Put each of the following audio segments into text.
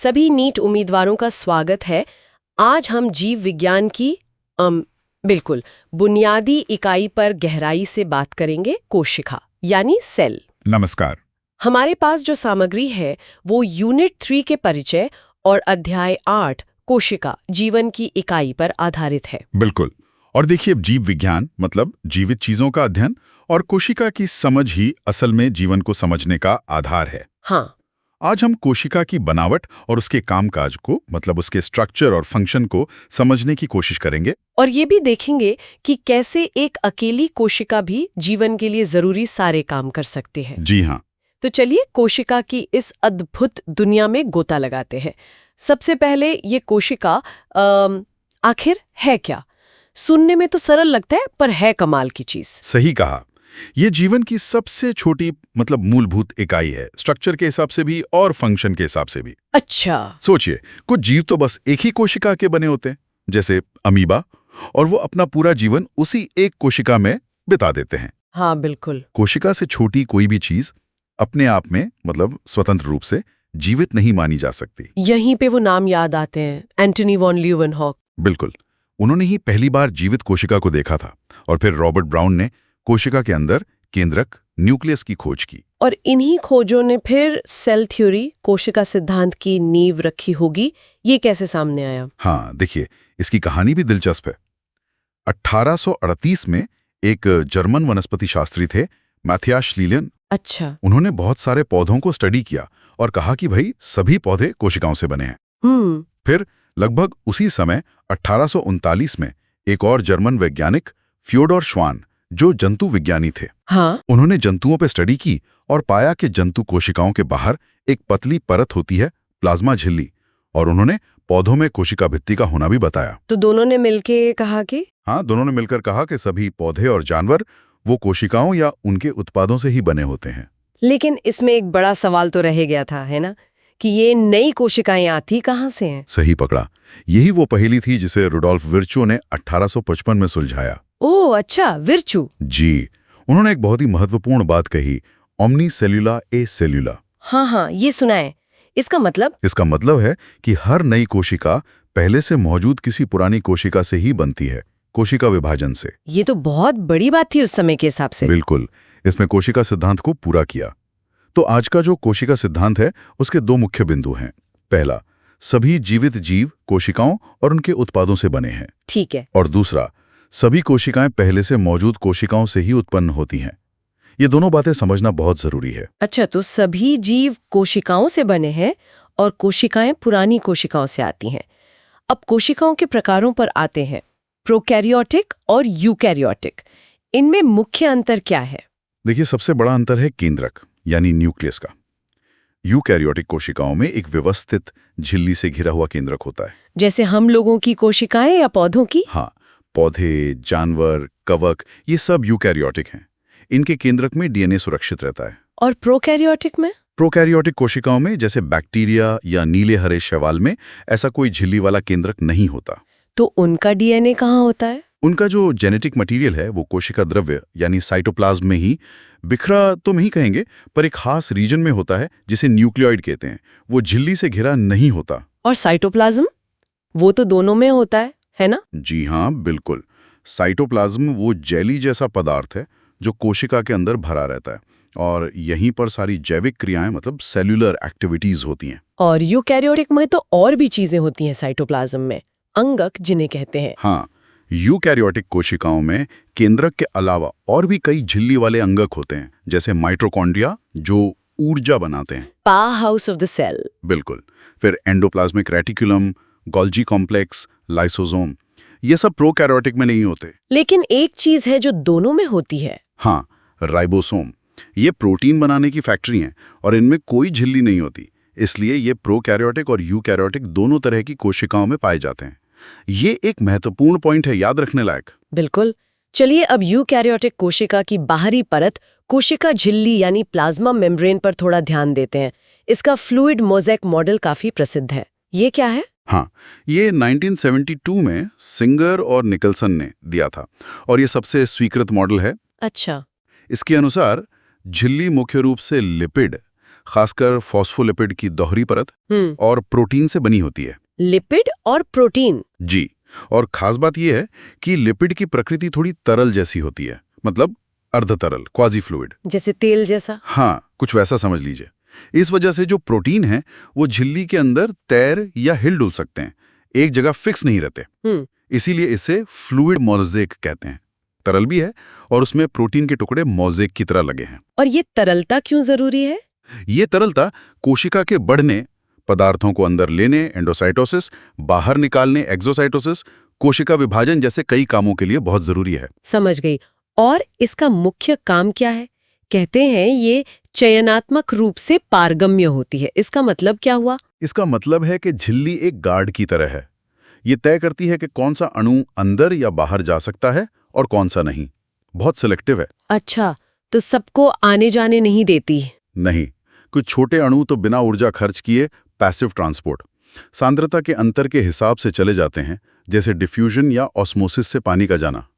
सभी नीट उम्मीदवारों का स्वागत है। आज हम जीव विज्ञान की बिल्कुल बुनियादी इकाई पर गहराई से बात करेंगे, कोशिका यानी सेल। नमस्कार। हमारे पास जो सामग्री है वो यूनिट 3 के परिचय और अध्याय 8 कोशिका जीवन की इकाई पर आधारित है। बिल्कुल। और देखिए, जीव विज्ञान मतलब जीवित चीजों का अध्ययन, और कोशिका की समझ ही असल में जीवन को समझने का आधार है। हाँ, आज हम कोशिका की बनावट और उसके कामकाज को मतलब उसके स्ट्रक्चर और फंक्शन को समझने की कोशिश करेंगे। और ये भी देखेंगे कि कैसे एक अकेली कोशिका भी जीवन के लिए जरूरी सारे काम कर सकती है। जी हाँ। तो चलिए कोशिका की इस अद्भुत दुनिया में गोता लगाते हैं। सबसे पहले ये कोशिका आखिर है क्या? सुनने में तो सरल लगता है, पर है कमाल की चीज। सही कहा। ये जीवन की सबसे छोटी मतलब मूलभूत इकाई है, स्ट्रक्चर के हिसाब से भी और फंक्शन के हिसाब से भी। अच्छा। सोचिए, कुछ जीव तो बस एक ही कोशिका के बने होते हैं, जैसे अमीबा, और वो अपना पूरा जीवन उसी एक कोशिका में बिता देते हैं। हाँ बिल्कुल। कोशिका से छोटी कोई भी चीज अपने आप में मतलब स्वतंत्र रूप से जीवित नहीं मानी जा सकती। यहीं पे वो नाम याद आते हैं, एंटनी वॉन ल्यूवेनहॉक। बिल्कुल। उन्होंने ही पहली बार जीवित कोशिका को देखा था, और फिर रॉबर्ट ब्राउन ने कोशिका के अंदर केंद्रक न्यूक्लियस की खोज की। और इन्हीं खोजों ने फिर सेल थ्योरी, कोशिका सिद्धांत की नींव रखी होगी। ये कैसे सामने आया? हाँ देखिए, इसकी कहानी भी दिलचस्प है। 1838 में एक जर्मन वनस्पति शास्त्री थे, मैथियास श्लीलन। अच्छा। उन्होंने बहुत सारे पौधों को स्टडी किया और कहा कि भाई सभी पौधे कोशिकाओं से बने हैं। फिर लगभग उसी समय 1839 में एक और जर्मन वैज्ञानिक फ्योडोर श्वान, जो जंतु विज्ञानी थे, हाँ। उन्होंने जंतुओं पर स्टडी की और पाया कि जंतु कोशिकाओं के बाहर एक पतली परत होती है, प्लाज्मा झिल्ली, और उन्होंने पौधों में कोशिका भित्ति का होना भी बताया। तो दोनों ने मिलके कहा कि हाँ, दोनों ने मिलकर कहा कि सभी पौधे और जानवर वो कोशिकाओं या उनके उत्पादों से ही बने होते हैं। लेकिन इसमें एक बड़ा सवाल तो रह गया था, है ना, कि ये नई कोशिकाएं आती कहाँ से हैं? सही पकड़ा। यही वो पहेली थी जिसे रुडोल्फ विर्चो ने 1855 में सुलझाया। ओह अच्छा, विर्चू। जी। उन्होंने एक बहुत ही महत्वपूर्ण बात कही, ओमनी सेल्यूला ए सेल्यूला। हाँ, ये सुना है। इसका मतलब है कि हर नई कोशिका पहले से मौजूद किसी पुरानी कोशिका से ही बनती है, कोशिका विभाजन से। ये तो बहुत बड़ी बात थी उस समय के हिसाब से। बिल्कुल। इसमें कोशिका सिद्धांत को पूरा किया। तो आज का जो कोशिका सिद्धांत है, उसके दो मुख्य बिंदु हैं। पहला, सभी जीवित जीव कोशिकाओं और उनके उत्पादों से बने हैं। ठीक है। और दूसरा, सभी कोशिकाएं पहले से मौजूद कोशिकाओं से ही उत्पन्न होती हैं। ये दोनों बातें समझना बहुत जरूरी है। अच्छा, तो सभी जीव कोशिकाओं से बने हैं और कोशिकाएं पुरानी कोशिकाओं से आती हैं। अब कोशिकाओं के प्रकारों पर आते हैं, प्रोकैरियोटिक और यूकैरियोटिक। इनमें मुख्य अंतर क्या है? देखिए, सबसे बड़ा अंतर है केंद्रक यानी न्यूक्लियस का। यूकैरियोटिक कोशिकाओं में एक व्यवस्थित झिल्ली से घिरा हुआ केंद्रक होता है, जैसे हम लोगों की कोशिकाएं या पौधों की? हाँ, पौधे, जानवर, कवक, ये सब यूकैरियोटिक हैं। इनके केंद्रक में डीएनए सुरक्षित रहता है। और प्रोकैरियोटिक में? प्रोकैरियोटिक कोशिकाओं में जैसे बैक्टीरिया या नीले हरे शैवाल में ऐसा कोई झिल्ली वाला केंद्रक नहीं होता। तो उनका डीएनए कहाँ होता है? उनका जो जेनेटिक मटेरियल है वो कोशिका द्रव्य यानी साइटोप्लाज्म में ही बिखरा तो नहीं कहेंगे, पर एक खास रीजन में होता है जिसे न्यूक्लियोइड कहते हैं। वो झिल्ली से घिरा नहीं होता। और साइटोप्लाज्म? वो तो दोनों में होता है ना? जी हाँ, बिल्कुल। साइटोप्लाज्म वो जेली जैसा पदार्थ है जो कोशिका के अंदर भरा रहता है, और यहीं पर सारी जैविक क्रियाएं मतलब सेल्यूलर एक्टिविटीज होती हैं। और यूकैरियोटिक में तो और भी चीजें होती हैं साइटोप्लाज्म में, अंगक जिन्हें कहते हैं। हाँ, यूकैरियोटिक कोशिकाओं में केंद्रक के अलावा और भी कई झिल्ली वाले अंगक होते हैं, जैसे माइटोकॉन्ड्रिया जो ऊर्जा बनाते हैं, power house of the cell. बिल्कुल। फिर endoplasmic reticulum, Golgi complex, lysosome, ये सब प्रोकैरियोटिक में नहीं होते। लेकिन एक चीज है जो दोनों में होती है। हाँ, राइबोसोम। ये प्रोटीन बनाने की फैक्ट्री हैं और इनमें कोई झिल्ली नहीं होती, इसलिए ये प्रोकैरियोटिक और यूकैरियोटिक दोनों तरह की कोशिकाओं में पाए जाते हैं। ये एक महत्वपूर्ण पॉइंट है, याद रखने लायक। बिल्कुल। चलिए अब यूकैरियोटिक कोशिका की बाहरी परत, कोशिका झिल्ली यानी प्लाज्मा मेम्ब्रेन पर थोड़ा ध्यान देते हैं। इसका फ्लूइड मोज़ेक मॉडल काफी प्रसिद्ध है। ये क्या है? हाँ, ये 1972 में सिंगर और निकलसन ने दिया था, और ये सबसे स्वीकृत मॉडल है। अच्छा। इसके अनुसार झिल्ली मुख्य रूप से लिपिड खासकर फॉस्फोलिपिड की दोहरी परत और प्रोटीन से बनी होती है। लिपिड और प्रोटीन? जी, और खास बात यह है कि लिपिड की प्रकृति थोड़ी तरल जैसी होती है, मतलब अर्धतरल, क्वाजी फ्लूइड। जैसे तेल जैसा? हाँ, कुछ वैसा समझ लीजिए। इस वजह से जो प्रोटीन है वो झिल्ली के अंदर तैर या हिल डुल सकते हैं, एक जगह फिक्स नहीं रहते। इसीलिए इसे फ्लूइड मोज़ेक कहते हैं। तरल भी है और उसमें प्रोटीन के टुकड़े मोज़ेक की तरह लगे हैं। और ये तरलता क्यों जरूरी है? ये तरलता कोशिका के बढ़ने, पदार्थों को अंदर लेने एंडोसाइटोसिस, बाहर निकालने एक्सोसाइटोसिस, कोशिका विभाजन जैसे कई कामों के लिए बहुत जरूरी है। समझ गई। और इसका मुख्य काम क्या है? कहते हैं ये चयनात्मक रूप से पारगम्य होती है, इसका मतलब क्या हुआ? इसका मतलब है कि झिल्ली एक गार्ड की तरह है। ये तय करती है कि कौन सा अणु अंदर या बाहर जा सकता है और कौन सा नहीं। बहुत सिलेक्टिव है। अच्छा, तो सबको आने जाने नहीं देती? नहीं, कुछ छोटे अणु तो बिना ऊर्जा खर्च किए पैसिव ट्रांसपोर्ट, सांद्रता के अंतर के हिसाब से चले जाते हैं, जैसे डिफ्यूजन या ऑस्मोसिस से पानी का जाना।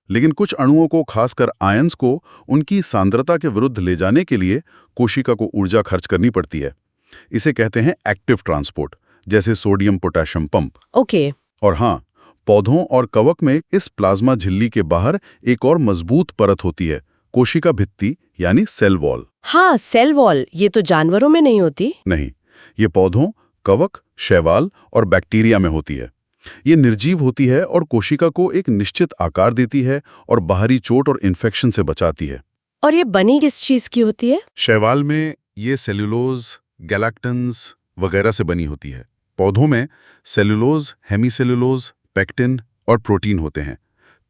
लेकिन कुछ अणुओं को, खासकर आयंस को, उनकी सांद्रता के विरुद्ध ले जाने के लिए कोशिका को ऊर्जा खर्च करनी पड़ती है। इसे कहते हैं एक्टिव ट्रांसपोर्ट, जैसे सोडियम पोटेशियम पंप। ओके। और हाँ, पौधों और कवक में इस प्लाज्मा झिल्ली के बाहर एक और मजबूत परत होती है, कोशिका भित्ति यानी सेल वॉल। हाँ, सेल वॉल। ये तो जानवरों में नहीं होती? नहीं, ये पौधों, कवक, शैवाल और बैक्टीरिया में होती है। ये निर्जीव होती है और कोशिका को एक निश्चित आकार देती है और बाहरी चोट और इन्फेक्शन से बचाती है। और ये बनी किस चीज की होती है? शैवाल में ये सेल्यूलोज, गैलेक्टन्स वगैरह से बनी होती है। पौधों में सेल्यूलोज, हेमीसेल्यूलोज, पेक्टिन और प्रोटीन होते हैं।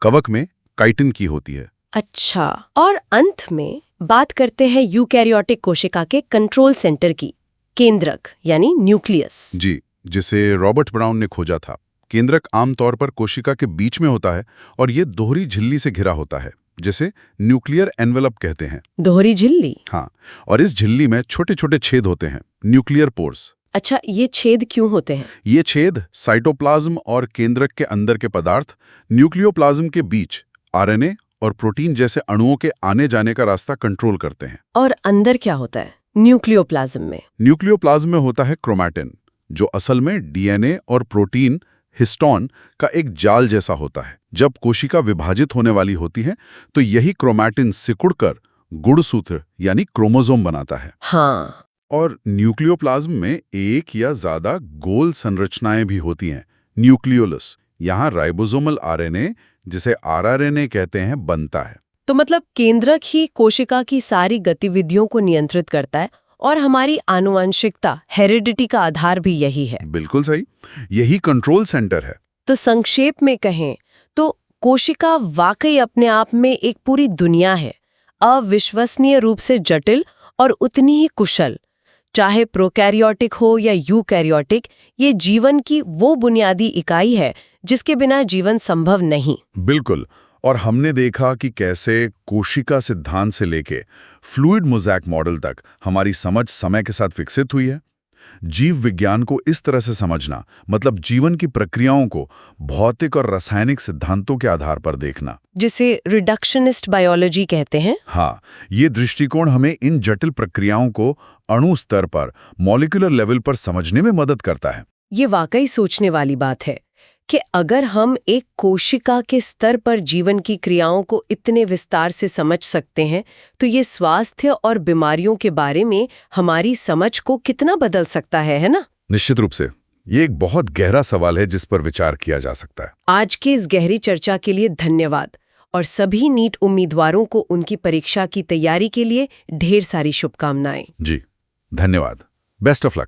कवक में काइटिन की होती है। अच्छा, और अंत में बात करते हैं यूकैरियोटिक कोशिका के कंट्रोल सेंटर की, केंद्रक यानी न्यूक्लियस। जी, जिसे रॉबर्ट ब्राउन ने खोजा था। केंद्रक आमतौर पर कोशिका के बीच में होता है और ये दोहरी झिल्ली से घिरा होता है, जिसे न्यूक्लियर एनवेलप कहते हैं। दोहरी झिल्ली? हाँ, और इस झिल्ली में छोटे छोटे छेद होते हैं, न्यूक्लियर पोर्स। अच्छा, ये छेद क्यों होते हैं? ये छेद साइटोप्लाज्म और केंद्रक के अंदर के पदार्थ, न्यूक्लियोप्लाज्म के बीच आरएनए और प्रोटीन जैसे अणुओं के आने जाने का रास्ता कंट्रोल करते हैं। और अंदर क्या होता है न्यूक्लियोप्लाज्म में? न्यूक्लियोप्लाज्म में होता है क्रोमैटिन, जो असल में डीएनए और प्रोटीन हिस्टोन का एक जाल जैसा होता है। जब कोशिका विभाजित होने वाली होती है तो यही क्रोमैटिन सिकुड़कर गुणसूत्र यानी क्रोमोसोम बनाता है। हाँ। और न्यूक्लियोप्लाज्म में एक या ज्यादा गोल संरचनाएं भी होती हैं, न्यूक्लियोलस। यहाँ राइबोसोमल आरएनए, जिसे आरआरएनए कहते हैं, बनता है। तो मतलब केंद्रक ही कोशिका की सारी गतिविधियों को नियंत्रित करता है और हमारी आनुवंशिकता, हेरिडिटी का आधार भी यही है। बिल्कुल सही, यही कंट्रोल सेंटर है। तो संक्षेप में कहें तो कोशिका वाकई अपने आप में एक पूरी दुनिया है, अविश्वसनीय रूप से जटिल और उतनी ही कुशल। चाहे प्रोकैरियोटिक हो या यूकैरियोटिक, ये जीवन की वो बुनियादी इकाई है जिसके बिना जीवन संभव नहीं। बिल्कुल। और हमने देखा कि कैसे कोशिका सिद्धांत से लेके फ्लूइड मोज़ेक मॉडल तक हमारी समझ समय के साथ विकसित हुई है। जीव विज्ञान को इस तरह से समझना मतलब जीवन की प्रक्रियाओं को भौतिक और रासायनिक सिद्धांतों के आधार पर देखना, जिसे रिडक्शनिस्ट बायोलॉजी कहते हैं। हाँ, ये दृष्टिकोण हमें इन जटिल प्रक्रियाओं को अणु स्तर पर, मॉलिक्यूलर लेवल पर समझने में मदद करता है। ये वाकई सोचने वाली बात है कि अगर हम एक कोशिका के स्तर पर जीवन की क्रियाओं को इतने विस्तार से समझ सकते हैं, तो ये स्वास्थ्य और बीमारियों के बारे में हमारी समझ को कितना बदल सकता है ना? निश्चित रूप से ये एक बहुत गहरा सवाल है जिस पर विचार किया जा सकता है। आज की इस गहरी चर्चा के लिए धन्यवाद और सभी नीट उम्मीदवारों को उनकी परीक्षा की तैयारी के लिए ढेर सारी शुभकामनाएं। जी, धन्यवाद। Best of luck.